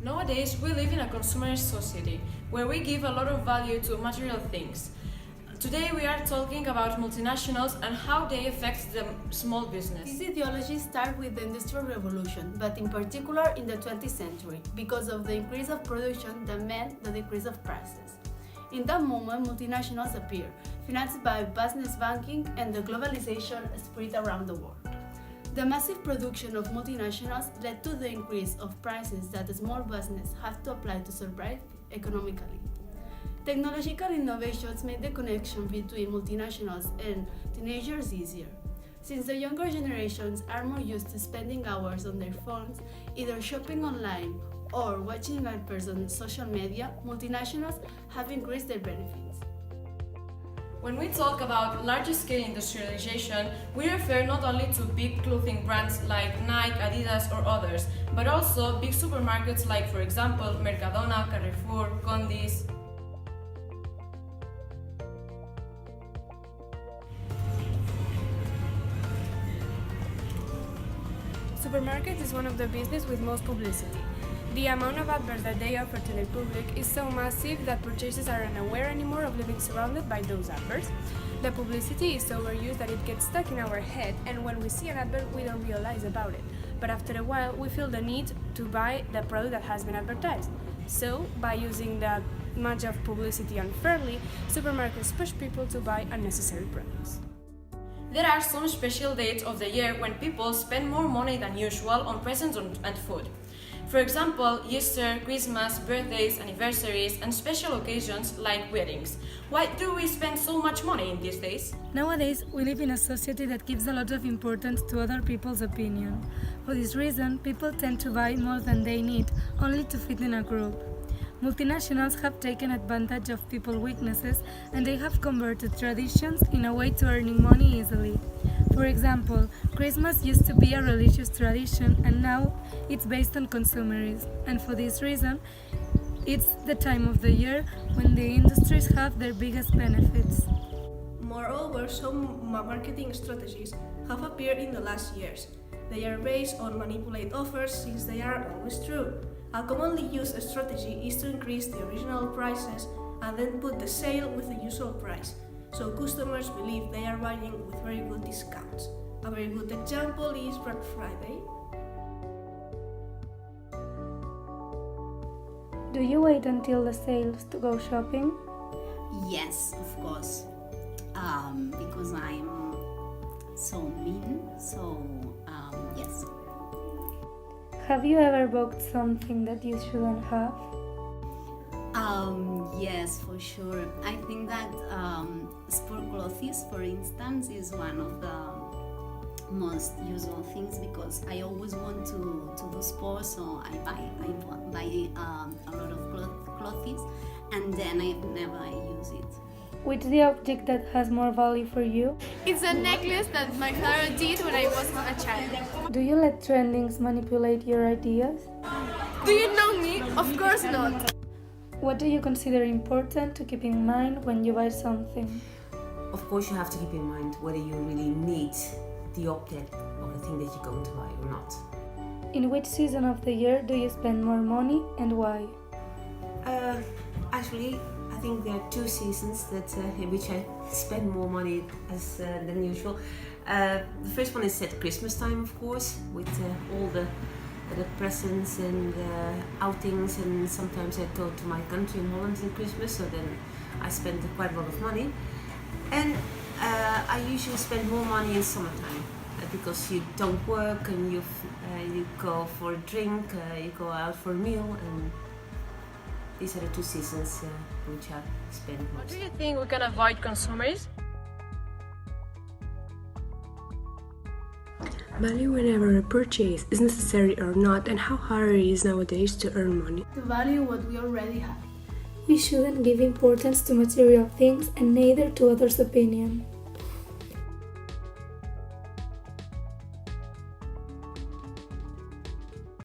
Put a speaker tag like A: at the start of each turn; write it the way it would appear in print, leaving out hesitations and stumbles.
A: Nowadays, we live in a consumerist society where we give a lot of value to material things. Today, we are talking about multinationals and how they affect the small business.
B: This ideology started with the Industrial Revolution, but in particular in the 20th century, because of the increase of production that meant the decrease of prices. In that moment, multinationals appeared, financed by business banking and the globalization spread around the world. The massive production of multinationals led to the increase of prices that the small business have to apply to survive economically. Technological innovations made the connection between multinationals and teenagers easier. Since the younger generations are more used to spending hours on their phones, either shopping online or watching adverts on social media, multinationals have increased their benefits.
A: When we talk about large-scale industrialization, we refer not only to big clothing brands like Nike, Adidas or others, but also big supermarkets like, for example, Mercadona, Carrefour, Condis.
C: Supermarket is one of the businesses with most publicity. The amount of adverts that they offer to the public is so massive that purchasers are unaware anymore of living surrounded by those adverts. The publicity is so overused that it gets stuck in our head, and when we see an advert we don't realize about it. But after a while we feel the need to buy the product that has been advertised. So, by using that much of publicity unfairly, supermarkets push people to buy unnecessary products.
A: There are some special dates of the year when people spend more money than usual on presents and food. For example, Easter, Christmas, birthdays, anniversaries, and special occasions like weddings. Why do we spend so much money in these days?
D: Nowadays, we live in a society that gives a lot of importance to other people's opinion. For this reason, people tend to buy more than they need, only to fit in a group. Multinationals have taken advantage of people's weaknesses and they have converted traditions in a way to earning money easily. For example, Christmas used to be a religious tradition and now it's based on consumerism, and for this reason, it's the time of the year when the industries have their biggest benefits.
E: Moreover, some marketing strategies have appeared in the last years. They are based on manipulate offers since they are always true. A commonly used strategy is to increase the original prices and then put the sale with the usual price, so customers believe they are buying with very good discounts. A very good example is Black Friday.
D: Do you wait until the sales to go shopping?
F: Yes, of course. Because I'm so mean, yes.
D: Have you ever bought something that you shouldn't have?
F: Yes, for sure. I think that sport clothes, for instance, is one of the most usual things because I always want to do sports, so I buy a lot of clothes and then I never use it.
D: Which is the object that has more value for you?
B: It's a necklace that my father did when I was a child.
D: Do you let trendings manipulate your ideas?
B: Do you know me? Of course not.
D: What do you consider important to keep in mind when you buy something?
G: Of course, you have to keep in mind whether you really need the object or the thing that you're going to buy or not.
D: In which season of the year do you spend more money and why?
G: Actually, I think there are two seasons that in which I spend more money than usual. The first one is at Christmas time, of course, with all the presents and outings, and sometimes I go to my country in Holland in Christmas, so then I spend quite a lot of money. And I usually spend more money in summertime because you don't work and you go for a drink, you go out for a meal, and these are the two seasons which I spend most.
A: How do you think we can avoid consumerism?
H: Value whenever a purchase is necessary or not, and how hard it is nowadays to earn money.
B: To value what we already have.
D: We shouldn't give importance to material things and neither to others' opinion.